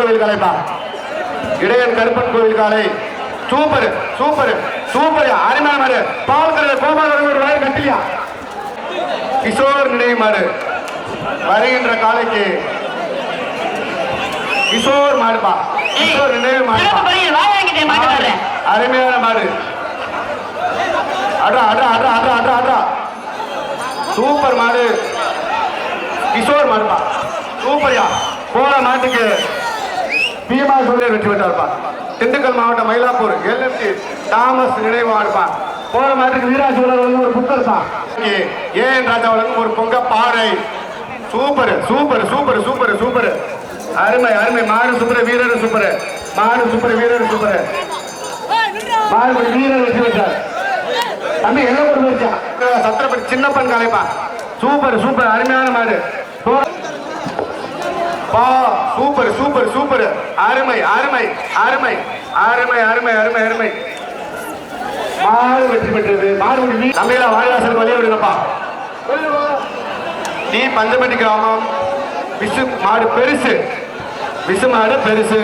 கோவில் காலைப்பா. இடையன் கருப்பன் கோவில் காலை. Super super super. அருமையான மாடு. பால் கரை கோபால் ஒரு வயல் கட்டிலியா. கிஷோர் நினைவு மாடு வருகின்ற காலைக்கு கிஷோர் மாடுப்பா. கிஷோர் நினைவு மாடுப்பா. அருமையான மாடு. அட்ரா அட்ரா அட்ரா அட்ரா அட்ரா அட்ரா. சூப்பர் மாடு. கிஷோர் மாடுப்பா. சூப்பர்யா. போன மாட்டுக்கு பீமா சூரியர் வெற்றி பெற்றார்ப்பா. திண்டுக்கல் மாவட்டம் மயிலாப்பூர் எல்எம்டி தாமஸ் நினைவு மாடுப்பா. போன மாட்டுக்கு வீராசூரர் ஒரு புத்தர் தான். ஏன் ராஜா வழங்கும் ஒரு பொங்க பாறை. Super super super super super. அருமை அருமை. மாடு சூப்பர் வீரர் சூப்பர். மாடு சூப்பர் வீரர் சூப்பர். மாடு வீரர் வெற்றி பெற்றார். தம்பி எல்லாம் ஒரு வச்சா சத்திரப்பட்டி சின்னப்பன் காலைப்பா. சூப்பர் சூப்பர் அருமையான மாடு. Super super super. அருமை அருமை அருமை அருமை அருமை அருமை அருமை. மாடு வெற்றி பெற்றது. மாடு தமிழ வாரியாசல் வழிய விடுங்கப்பா. நீ பஞ்சப்பட்டி கிராமம். விசு மாடு பெருசு. விசு மாடு பெருசு.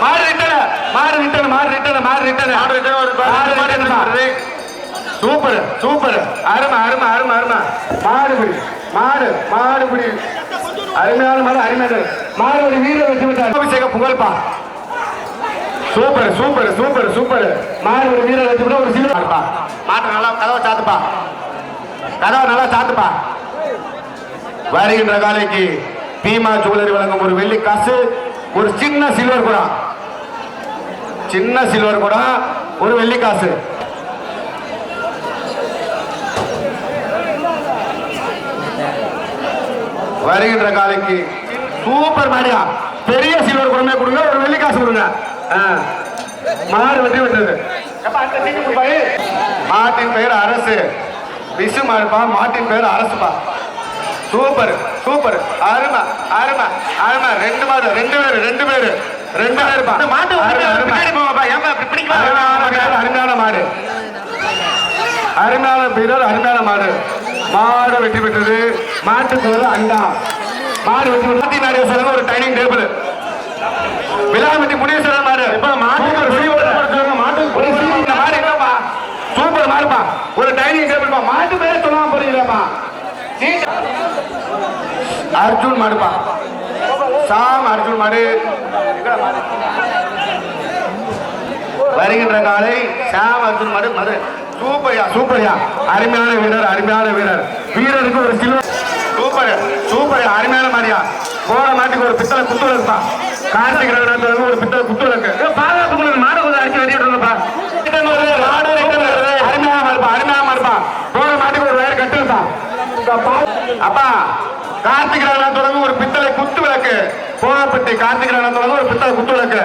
மாடு ரிட்டன மாடு ரிட்டன மாடு ரிட்டன மாடு ரிட்டன மாடு ரிட்டன. சூப்பர் சூப்பர் அருமை அருமை அருமை அருமை. மாடுபிடி மாடு மாடுபிடி. அருமையான மாடு அருமையான மாடு. வீரர் வெற்றி பெற்றார். அபிஷேக புகழ்பா. Super super super super. மாடு வீரர் வெற்றி பெற்ற ஒரு சிலுவை மாட்டு. நல்லா கதவை சாத்துப்பா. கதவை நல்லா சாத்துப்பா. வருகின்ற காலைக்கு பீமா ஜுவல்லரி வழங்கும் ஒரு வெள்ளி காசு, ஒரு சின்ன சில்வர் குடம். சின்ன சில்வர் குடம் ஒரு வெள்ளி காசு. வருகின்ற காலைக்கு சூப்பர் மாடியா. பெரிய சில்வர் குடமே கொடுங்க. ஒரு வெள்ளி காசு கொடுங்க. மாடு வெற்றி பெற்றது. மாட்டின் பெயர் அரசு. விசு மாடுப்பா. மாட்டின் பெயர் அரசுப்பா. சூப்பர் சூப்பர் அருமை அருமை அருமை. ரெண்டு மாடு ரெண்டு பேரு ரெண்டு பேரு ரெண்டு பேருப்பா. அருமையான மாடு. அருமையான வீரர் அருமையான மாடு. மாடு வெற்றி பெற்றது. மாட்டுக்கு ஒரு அண்டா. மாடு வெற்றி பெற்று நாடேஸ்வரன் ஒரு டைனிங் டேபிள். விலாமட்டி முனீஸ்வரன் மாடு. சூப்பர் மாடுப்பா. ஒரு டைனிங் டேபிள்ப்பா. மாட்டு பேர் சொல்லாம போறீங்களாப்பா. அர்ஜுன் மாடுப்பா. சாம் அர்ஜுன் மாடு. வருகின்ற காலை சாம் அர்ஜுன் மாடு மது. சூப்பர்யா சூப்பர்யா. அருமையான வீரர் அருமையான வீரர். வீரருக்கு ஒரு சில்வர். சூப்பர் சூப்பர் அருமையான மாடியா. போன மாட்டுக்கு ஒரு பித்தளை குத்து விளக்குப்பா. கார்த்திகை ஒரு பித்தளை குத்து விளக்கு. பாதுகாப்பு மாடு கொஞ்சம் அடிச்சு வெட்டி விட்டுருங்கப்பா. அருமையான மாடுப்பா. அருமையான மாடுப்பா. போன மாட்டுக்கு ஒரு வயர் கட்டுப்பா. அப்பா கார்த்திகை தொடங்க ஒரு பித்தளை குத்து விளக்கு. போனப்பட்டி கார்த்திகை தொடங்க ஒரு பித்தளை குத்து விளக்கு.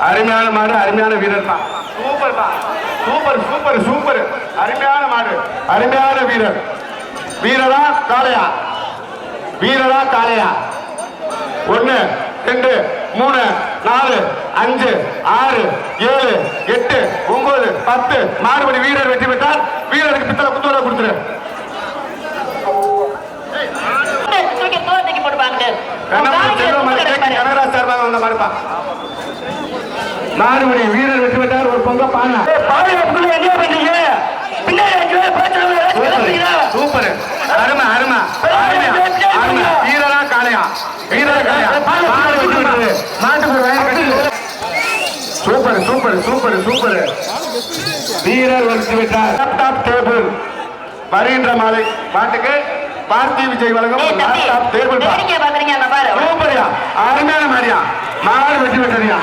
அருமையான மாடு அருமையான வீரர் தான். சூப்பர்ப்பா. Super super super. அருமையான மாடு அருமையான வீரர். வீரரா காளையா. வீரரா காளையா. 1 2 3 4 5 6 7 8 9 10. மாடுபடி வீரர் வெற்றி பெற்றார். வீரருக்கு பித்தளை குத்துவலை கொடுத்துரு. மாடுபடி வீரர் வெற்றி பெற்றார். ஒரு பொங்க பானை. சூப்பர் அருமை அருமை அருமை. வீரரா காளையா. வீரரா காளையா. Super super super super. வீரர் வெற்றி பெற்றார். Laptop table. வருகின்ற மாலை மாட்டுக்கு பார்த்தி விஜய் வழங்கும் லேப்டாப் டேபிள். சூப்பர்யா அருமையான மாடியா. மாடு வெற்றி பெற்றறியா.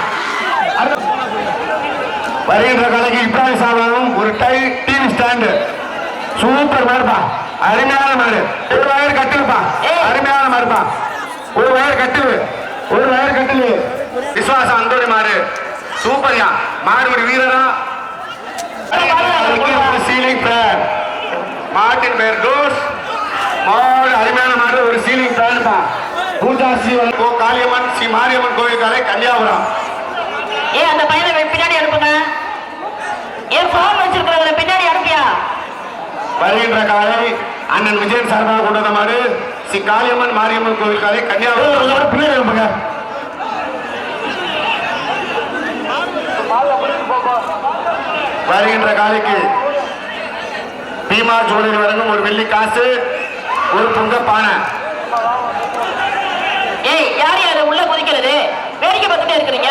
வருகின்ற கலைக்கு இப்ராஹிம் சாவனும் ஒரு டிவி ஸ்டாண்டு. சூப்பர் மாடுப்பா. அருமையான மாடு. ஒரு வயர் கட்டிலுப்பா. அருமையான மாடுப்பா. ஒரு வயர் கட்டிலு. ஒரு வயர் கட்டிலு. விசுவாசம் அந்தோடி மாடு. சூப்பர்யா. மாடுபடி வீரரா. Ceiling fan. மாட்டின் பெயர் டோஸ். மாடு அருமையான மாடு. ஒரு சீலிங் ஃபேன்ப்பா. பூஜா ஸ்ரீ காளியம்மன் ஸ்ரீ மாரியம்மன் கோவில் காலை கன்னியாபுரம். அந்த பையனை பின்னாடி அனுப்புங்க. போன் வச்சிருக்கிறவங்க பின்னாடி அனுப்பியா. வருகின்ற காலை அண்ணன் விஜயன் சார்பாக கொண்டு வந்த மாடு ஸ்ரீ காளியம்மன் மாரியம்மன் கோவில் காலை கன்னியாகுமரி. பின்னாடி அனுப்புங்க. வருகின்ற காலைக்கு பீமா ஜோலியில் வழங்கும் ஒரு வெள்ளி காசு, ஒரு பொங்க பானை. ஏய், யார் யாரு உள்ள குதிக்கிறது? வேடிக்கை பார்த்துட்டே இருக்கிறீங்க.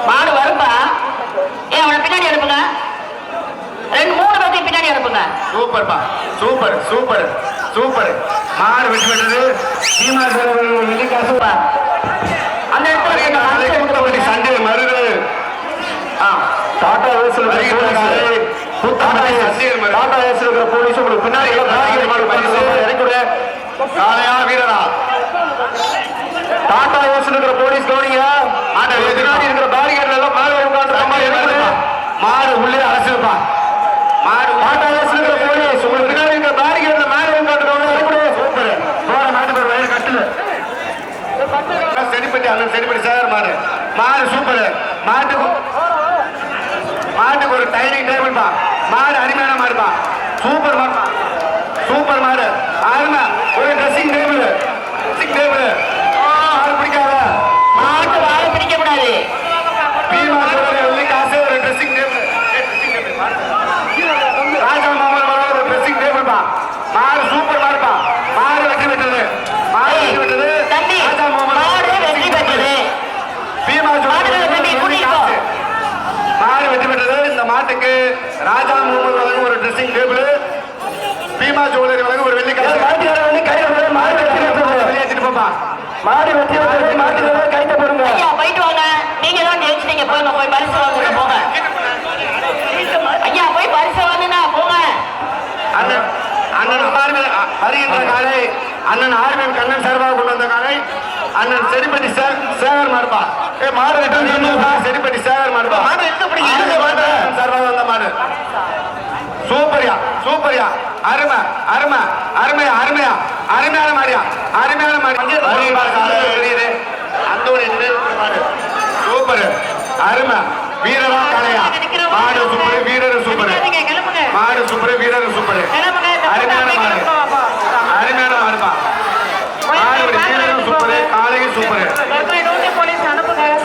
மாடு வரும்பா. ஏன் அவனை பின்னாடி அனுப்புங்க. 2-3 பேர்த்தையும் பின்னாடி அனுப்புங்க. சூப்பர்ப்பா, சூப்பர் சூப்பர் சூப்பர். மாடு வெற்றி பெற்றது. பீமா ஜோலியில் வழங்கும் ஒரு வெள்ளி காசு. அந்த இடத்துல சண்டே மருது டாடா ஏஸ்ல டாடா ஏஸ்ல இருக்கிற போலீஸ் உங்களுக்கு பின்னாடி காலையா வீரரா டாடா ஏஸ்ல இருக்கிற போலீஸ் கவனிங்க. பின்னாடி இருக்கிற பேரிகேட்ல எல்லாம் மாடு உட்காந்து மாடு உள்ளே அரசிருப்பா. மாடு டாடா ஏஸ்ல இருக்கிற போலீஸ் உங்களுக்கு பின்னாடி இருக்கிற பேரிகேட்ல மாடு உட்காந்து சூப்பர். போற மாட்டு பேர் வயிறு கட்டுல செடிப்பட்டி அண்ணன் செடிப்பட்டி சார் மாடு மாடு சூப்பர். மாட்டுக்கு ஒரு டைனிங் டேபிள் பா. மாடு அருமையான மாடுப்பா. சூப்பர் மாடுப்பா. சூப்பர் மாடு அருமை. ஒரு ட்ரெஸ்ஸிங் டேபிள் ஆள் பிடிக்காத மாட்டு வாழை பிடிக்க கூடாது. பீமா வெள்ளி காசு ஒரு ட்ரெஸ்ஸிங் டேபிள். ராஜா மாமன் ஒரு ட்ரெஸ்ஸிங் டேபிள் பா. மாடு சூப்பர் மாடுப்பா. மாடு வெற்றி பெற்றது. மாடு வெற்றி பெற்றது. தம்பி, ராஜா மாமன் மாடு வெற்றி பெற்றது. பீமா வெற்றி காசு மாடு வெற்றி பெற்றது. இந்த மாட்டுக்கு ராஜா முகமது வழங்கும் ஒரு ட்ரெஸ்ஸிங் டேபிள், பீமா ஜுவல்லரி வழங்கும் ஒரு வெள்ளி காசு. வெளியேற்றிட்டு போப்பா. மாடு வெற்றி பெற்றது. மாட்டு கைத்த போடுங்க. ஐயா, போயிட்டு வாங்க. நீங்க தான் ஜெயிச்சிட்டீங்க. போய் பரிசு வாங்குங்க. போங்க ஐயா, போய் பரிசு வாங்குங்க. போங்க. அண்ணன் வருகின்ற காலை அண்ணன் ஆர்மி கண்ணன் சார்பாக கொண்டு வந்த காலை அண்ணன் செடிப்பட்டி சேகர் மாடுப்பா. மாடு செடிப்பட்டி சேகர் மாடுப்பா. சார்பாக வந்த மாடு சூப்பரியா சூப்பரியா. அருமை அருமை அருமையா அருமையா அருமையான மாடியா அருமையான மாடி. தெரியுது அந்த ஒரு மாடு சூப்பர் அருமை. வீரரா காளையா மாடு சூப்பர். வீரர் சூப்பர். மாடு சூப்பர். வீரர் சூப்பர். அருமையான மாடு அருமையான மாடுப்பா. மாடு வீரரும் சூப்பர். காளையும் சூப்பர்.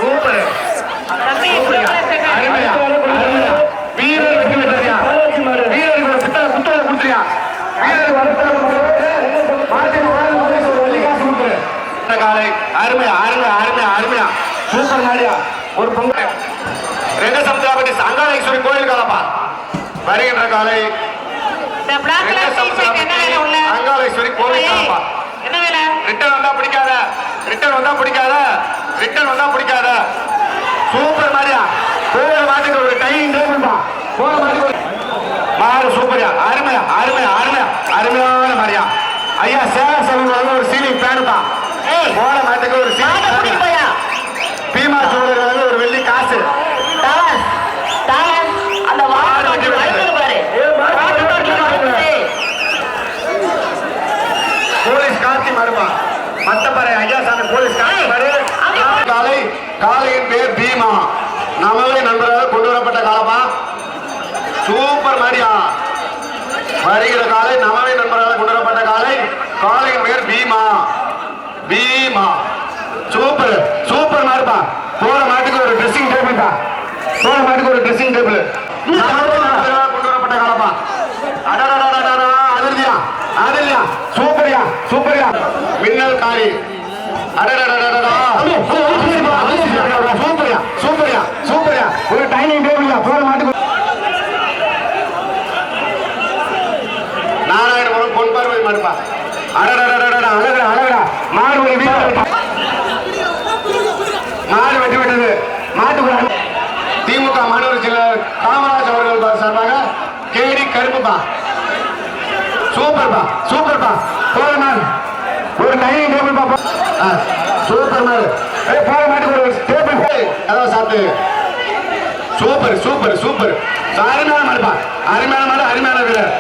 சூப்பர் அருமையா அருமையா. வீரர் வெற்றி பெற்றியா. வீரருக்கு புத்தக கொடுத்துறியா. காலை அருமையா அருமையா அருமையா அருமையா சூப்பர் மாடியா. ஒரு பொங்கல் ரெண்டு சமுத்திராபட்டி அங்காளேஸ்வரி கோயில் காலப்பா. வருகின்ற காலை அங்காளேஸ்வரி கோவில் காலப்பா. ரிட்டர்ன் வந்தா பிடிக்காத. ரிட்டர்ன் வந்தா பிடிக்காத. ரிட்டர்ன் வந்தா பிடிக்காத. சூப்பர் மாடியா. போற மாட்டுக்கு ஒரு டைனிங் டேபிள் பா. போற மாட்டுக்கு மாடு சூப்பரியா அருமையா அருமையா அருமையா அருமையான மாடியா. ஐயா சேவை செல்வம் ஒரு சீலிங் ஃபேன் தான். போற மாட்டுக்கு ஒரு சீலிங் பீமா சூழல் ஒரு வெள்ளி காசு. அந்த வாடு பாரு. போலீஸ் காட்சி மாறுமா. மத்தப்பறை ஐயா சாமி போலீஸ் காட்சி மாறு. காலை காலையின் பேர் பீமா. நமவே நண்பர்கள் கொண்டு வரப்பட்ட காலமா. சூப்பர் மாடியா. வருகிற காலை நமவே நண்பர்களால் கொண்டு வரப்பட்ட காலை. காலையின் பேர் பீமா. பீமா சூப்பர் சூப்பர் மாடுப்பா. போற மாட்டுக்கு ஒரு ட்ரெஸ்ஸிங் டேபிள் பா. போற மாட்டுக்கு ஒரு ட்ரெஸ்ஸிங் டேபிள் கொண்டு வரப்பட்ட காலப்பா. அதிர்தியா அதிர்தியா சூப்பரியா சூப்பரியா. மின்னல் காரி சூப்பரியா சூப்பரியா சூப்பரியா. ஒரு டைனிங் டேபிள் போற மாட்டுக்கு நாராயணபுரம் பொன் பார்வை மாடுப்பா. அழகடா அழகடா மாடு ஒரு மாடு வெட்டி விட்டது. மாட்டுக்கு திமுக மாணவர் சிலர் காமராஜ் அவர்கள் சார்பாக கேடி கருப்புப்பா. சூப்பர்பா சூப்பர்பா. போற மாடு ஒரு டைனிங் டேபிள் பா. சூப்பர் மாடு. போற மாட்டுக்கு ஒரு டேபிள் அதான் சாப்பிட்டு. Super super super. அருமையான மாடுப்பா. அருமையான மாடு அருமையான வீரர்.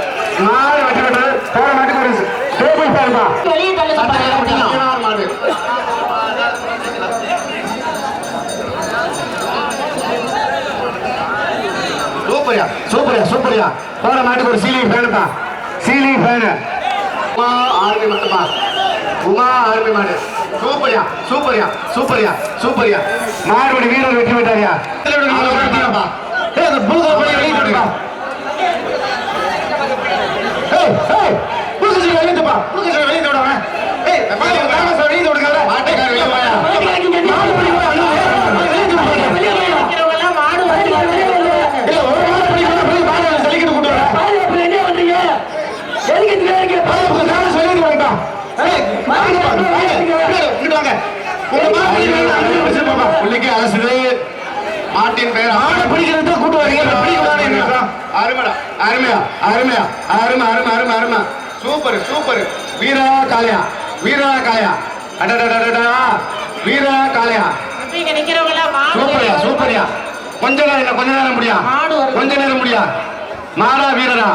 மாடு வெட்டி விட்டது. போற மாட்டுக்கு ஒரு டேபிள் ஃபேன்பா. மாடு சூப்பரியா சூப்பரியா சூப்பரியா. போற மாட்டுக்கு ஒரு சீலிங் ஃபேனுப்பா. சீலிங் ஃபேனு உமா ஆர்மி மட்டுமா. உமா ஆர்மி மாடு சூப்பர்யா சூப்பர்யா சூப்பர்யா சூப்பர்யா மாறுபடி வீரர் வெற்றி பெற்றாரியா மாட்டின் பெயர் ஆட பிடிக்கிறது கூட்டு வரீங்க அருமையா அருமையா அருமையா அருமை அருமை அருமை அருமை சூப்பர் சூப்பர் வீரா காளையா வீரா காளையா அடடடடடா வீரா காளையா சூப்பர்யா சூப்பர்யா கொஞ்ச நேரம் இல்ல கொஞ்ச நேரம் முடியா கொஞ்ச நேரம் முடியா மாடா வீரரா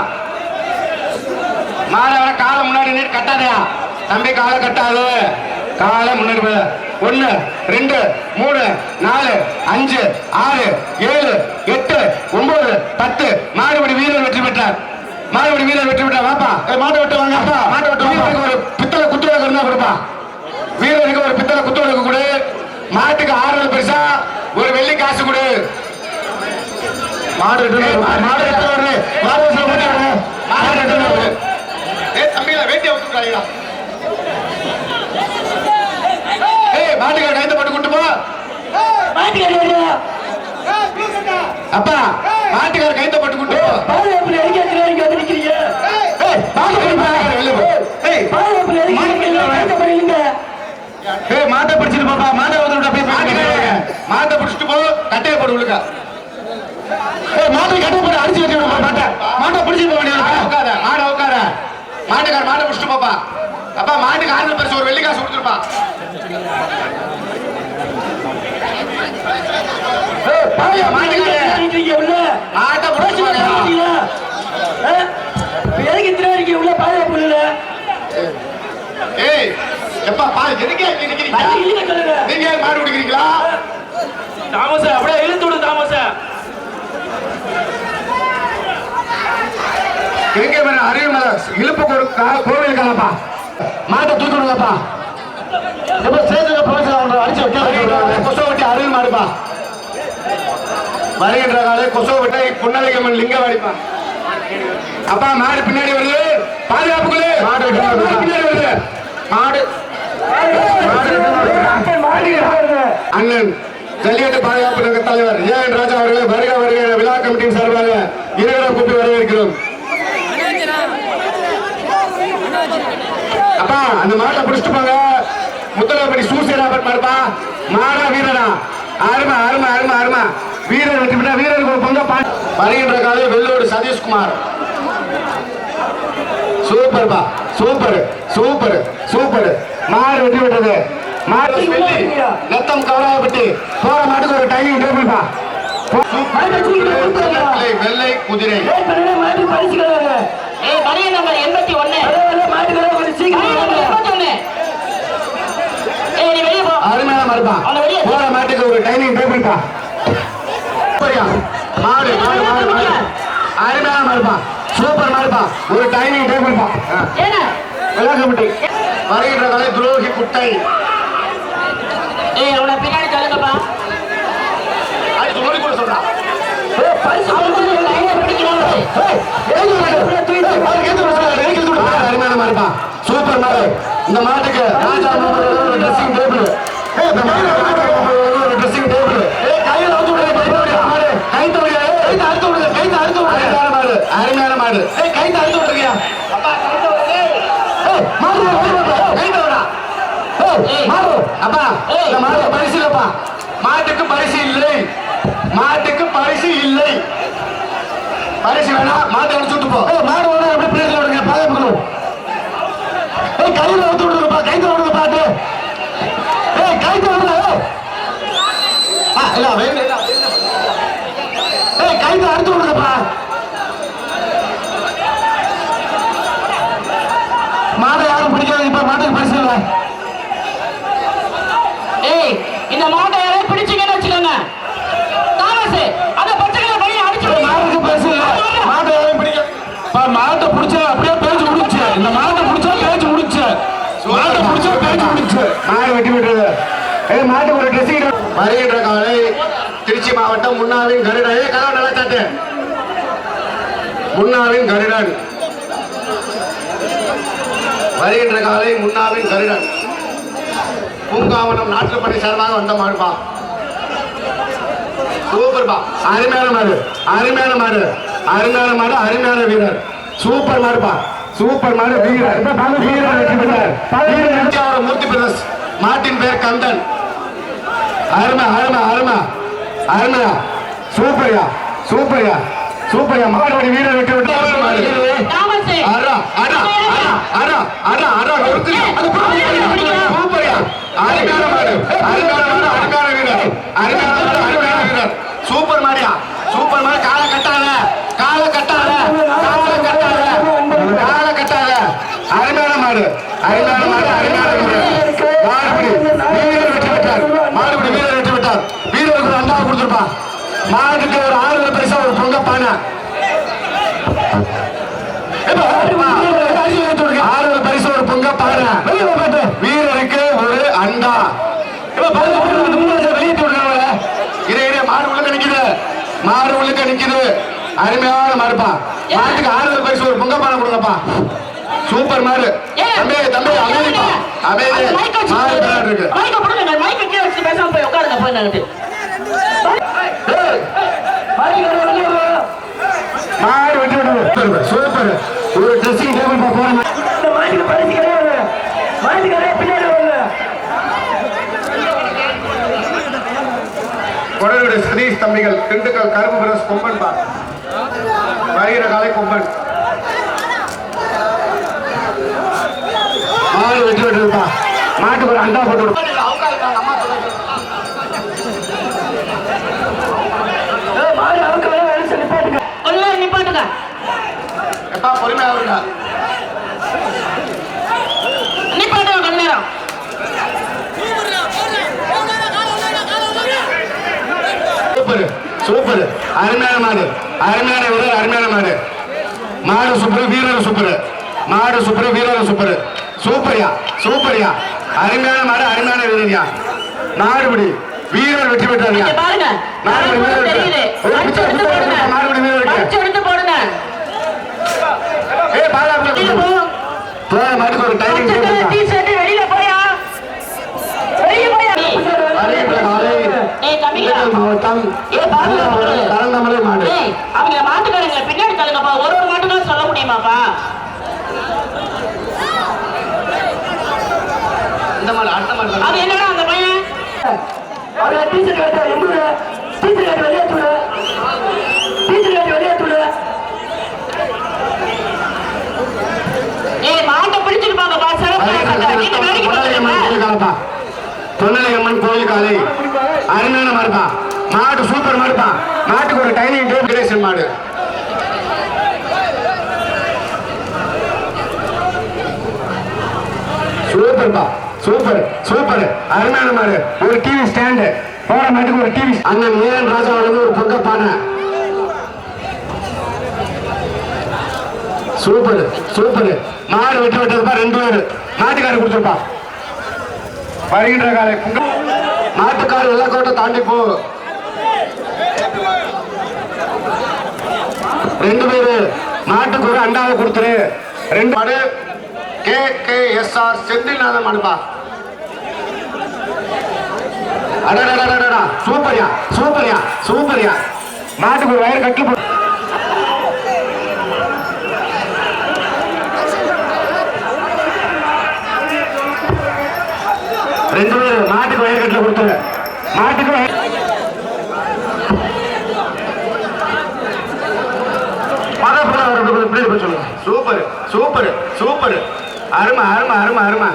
மாட வர காலை முன்னாடி நீர் கட்டாதயா தம்பி காலை கட்டாது காலை முன்னாடி 1 2 3 4 5 6 7 8 9 10 மாடுபடி வீரர் வெற்றி பெற்றார் மாடுபடி வீரர் வெற்றி பெற்றார் வாப்பா மாட்டை விட்டு வாங்க அப்பா மாட்டை விட்டு வீரருக்கு ஒரு பித்தளை குத்துவிளக்கு இருந்தா கொடுப்பா வீரருக்கு ஒரு பித்தளை குத்துவிளக்கு கொடு மாட்டுக்கு ஆறுதல் பரிசா ஒரு வெள்ளி காசு கொடு மாடு மாடு எடுத்து வருது மாடு எடுத்து வருது தம்பியில வேட்டியா விட்டுறாங்களா மாட்டுக்கார கைத்த போட்டு கூட்டு போ அப்பா மாட்டுக்கார கைத்த போட்டு கூட்டு மாட்டை பிடிச்சிட்டு போப்பா மாட்டை மாட்டை பிடிச்சிட்டு போ கட்டையை போட்டு விழுக்க மாட்டை கட்டை போட்டு அடிச்சு வச்சு மாட்டை மாட்டை பிடிச்சிட்டு போக உட்கார மாடை உட்கார மாட்டுக்கார மாட்டை பிடிச்சிட்டு போப்பா அப்பா மாட்டுக்கு ஆறுதல் பரிசு ஒரு வெள்ளி காசு கொடுத்துருப்பா இழுப்பு கோவில் காலப்பா மாட்டை தூக்கி விடுங்கப்பா அடிச்சு கொசோ வெட்டி அருள் மாடுப்பா வருகின்ற காலை கொசோ விட்டை புன்னலைகம்மன் லிங்கம் அடிப்பா அப்பா மாடு பின்னாடி வருது பாதுகாப்புக்குள்ளே மாடு பின்னாடி வருது மாடு அண்ணன் ஜல்லிக்கட்டு பாதுகாப்பு சங்க தலைவர் ஏன் ராஜா அவர்களை வருக வருகிற விழா கமிட்டியின் சார்பாக இருவரை கூப்பி வரவேற்கிறோம் அப்பா அந்த மாட்டை பிடிச்சிட்டு போங்க முத்தலப்படி சூசியராபட் மாடுப்பா மாடா வீரனா அருமா அருமா அருமா அருமா வீரர் வெற்றி பெற்ற வீரருக்கு ஒரு பங்க வருகின்ற காலை வெள்ளோடு சதீஷ்குமார் சூப்பர்பா சூப்பர் சூப்பர் சூப்பர் மாடு வெற்றி பெற்றது மாடு நத்தம் கவராயப்பட்டி போற மாட்டுக்கு ஒரு டைமிங் டேபிள்பா வெள்ளை குதிரை அருமையான மாடுப்பா போற மாட்டுக்கு ஒரு டைமிங் டேபிள்பா மாடு மாடு மாடு மாடு அருமையான மாடுப்பா சூப்பர் மாடுப்பா ஒரு டைமிங் டேபிள்பா விளாக்கம்பட்டி வருகின்ற காலை துரோகி குட்டை அவனை பின்னாடி தள்ளுங்கப்பா கூட சொல்றான் அருமையான மாடுப்பா சூப்பர் மாடு இந்த மாட்டுக்கு ராஜா ட்ரெஸ்ஸிங் டேபிள் ட்ரெஸ்ஸிங் டேபிள் அருமையான மாடு கைத்து அறுத்து விடுறியா அப்பா இந்த மாடு பரிசு இல்லப்பா மாட்டுக்கு பரிசு இல்லை மாட்டுக்கு பரிசு இல்லை பரிசு வேணா மாட்டை அடிச்சுட்டு போ மாடு வேணா எப்படி பிளேட்ல விடுங்க பாதுகாப்புக்கணும் கையில ஊத்து விடுங்கப்பா கைத்து விடுங்க பாட்டு கைத்து விடுங்க இல்ல கைத்து அறுத்து விடுங்கப்பா மாடை யாரும் பிடிக்காது இப்ப மாட்டுக்கு பரிசு இல்லை இந்த மாட்டை யாரும் பிடிச்சீங்கன்னு வச்சுக்கோங்க தாமஸ் அந்த பச்சைகளை பைய அடிச்சு மாட்டுக்கு பரிசு இல்லை மாட்டை யாரும் பிடிக்க மாட்டை பிடிச்சா அப்படியே பேச்சு முடிச்சு இந்த மாட்டை பிடிச்சா பேச்சு முடிச்சு மாட்டுக்கு ஒரு ட்ரெஸ்ஸிங் வருகின்ற காலை திருச்சி மாவட்டம் முன்னாவின் கருடன் கதவு நல்லா சாட்டு முன்னாவின் கருடன் வருகின்ற காலை முன்னாவின் கருடன் பூங்காவனம் நாட்டுப்படை சார்பாக வந்த மாடுப்பா சூப்பர்பா அருமையான மாடு அருமையான மாடு அருமையான மாடு அருமையான வீரர் சூப்பர் மாடுப்பா சூப்பர் மாடு வீரர் வீரர் மூர்த்தி பிரதர்ஸ் மாட்டின் பேர் கந்தன் அருமை அருமை அருமை அருமையா சூப்பர்யா சூப்பர்யா சூப்பர்யா மாடுபடி வீரர் வெட்டி விட்டு அரா அரா அரா அரா அரா சூப்பர்யா அருமையான மாடு அருமையான மாடு அருமையான வீரர் அருமையான மாடு அருமையான வீரர் சூப்பர் மாடியா சூப்பர் மாடு காலை கட்டாத காலை கட்டாத காலை கட்டாத காலை கட்டாத அருமையான மாடு அருமையான மாடு அருமையான வீரர் மாடுபடி வீரர் வெற்றி விட்டார் மாடுபடி வீரர் வெற்றி விட்டார் வீரருக்கு ரெண்டாவது கொடுத்துருப்பா மாட்டுக்கு ஒரு 6 பைசா ஒரு பொங்க பானை 6 பரிசு ஒரு பொங்க பானை வீரருக்கு ஒரு அண்டா வெளியிட்டு விடுறாங்க இதே மாடு உள்ளுக்க நிக்குது மாடு உள்ளுக்க நிக்குது அருமையான மாடுப்பா மாட்டுக்கு 6 பரிசு ஒரு பொங்க பானை கொடுங்கப்பா சூப்பர் மாடு தம்பி தம்பி அமைதிப்பா அமைதி மாடு இருக்கு மாடு வெட்டி விடுது சூப்பர் ஒரு ட்ரெஸ்ஸிங் டேபிள் போறேன் கொடலுடைய சதீஷ் தம்பிகள் திண்டுக்கல் கரும்பு பிரஸ் கொம்பன் பா வருகிற காலை கொம்பன் மாடு வெட்டி விட்டுருப்பா மாட்டுக்கு ஒரு அண்டா போட்டு விடு எப்பா பொறுமையா வருங்க சூப்பர் சூப்பர் அருமையான மாடு அருமையான வீரர் அருமையான மாடு மாடு சூப்பர் வீரர் சூப்பர் மாடு சூப்பர் வீரர் சூப்பர் சூப்பர்யா சூப்பர்யா அருமையான மாடு அருமையான வீரர்யா மாடுபடி வீரர் வெற்றி பெற்றாருயா மாடுபடி வீரர் மாடுபடி வீரர் மாட்டுக்கு ஒரு டைமிங் மாவட்டம் கலந்தமலை மாடு அவங்க மாட்டுக்காரங்க பின்னாடி தள்ளுங்கப்பா ஒரு மாட்டு தான் சொல்ல முடியுமாப்பா இந்த மாடு அடுத்த மாடு அது என்னடா அந்த பையன் மாட்டை பிடிச்சிருப்பாங்கப்பா தொன்னலையம்மன் கோயில் காலை அருமையான மாடுப்பா மாடு சூப்பர் மாடுப்பா மாட்டுக்கு ஒரு டைனிங் டேபிள் மாடு சூப்பர்ப்பா சூப்பர் சூப்பர் அருமையான மாடு ஒரு டிவி ஸ்டாண்டு போற மாட்டுக்கு ஒரு டிவி அண்ணன் மீரன் ராஜா ஒரு பொங்க பானை சூப்பர் சூப்பர் மாடு வெட்டி விட்டதுப்பா 2 பேர் மாட்டுக்காரர் கொடுத்துருப்பா வருகின்ற காலை மாட்டுக்காரர் வெள்ளக்கோட்டை தாண்டி போ 2 பேரு மாட்டுக்கு ஒரு அண்டாவை கொடுத்துரு 2 மாடு KKSR செந்தில்நாதன் மாடுப்பா அடடடடடா சூப்பர்யா சூப்பர்யா சூப்பர்யா மாட்டுக்கு ஒரு வயர் கட்டி 2 பேர் மாட்டுக்கு வயர் கட்டில கொடுத்துரு மாட்டுக்கு சூப்பர் சூப்பர் சூப்பர் அருமை அருமை அருமை அருமை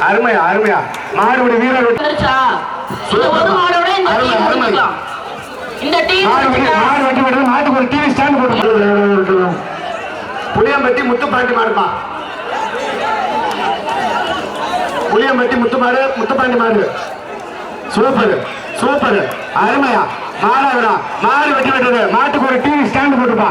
அருமையா அருமையா மாடுபடி வீரர் மாட்டுக்கு ஒரு டிவி ஸ்டாண்ட் போட்டு புளியம்பட்டி முத்துப்பாண்டி மாடுப்பா புளியம்பட்டி முத்துப்பாண்டி மாடு சூப்பர் சூப்பர் அருமையா மாடு வெட்டி விட்டது மாட்டுக்கு ஒரு டிவி ஸ்டாண்ட் போட்டுப்பா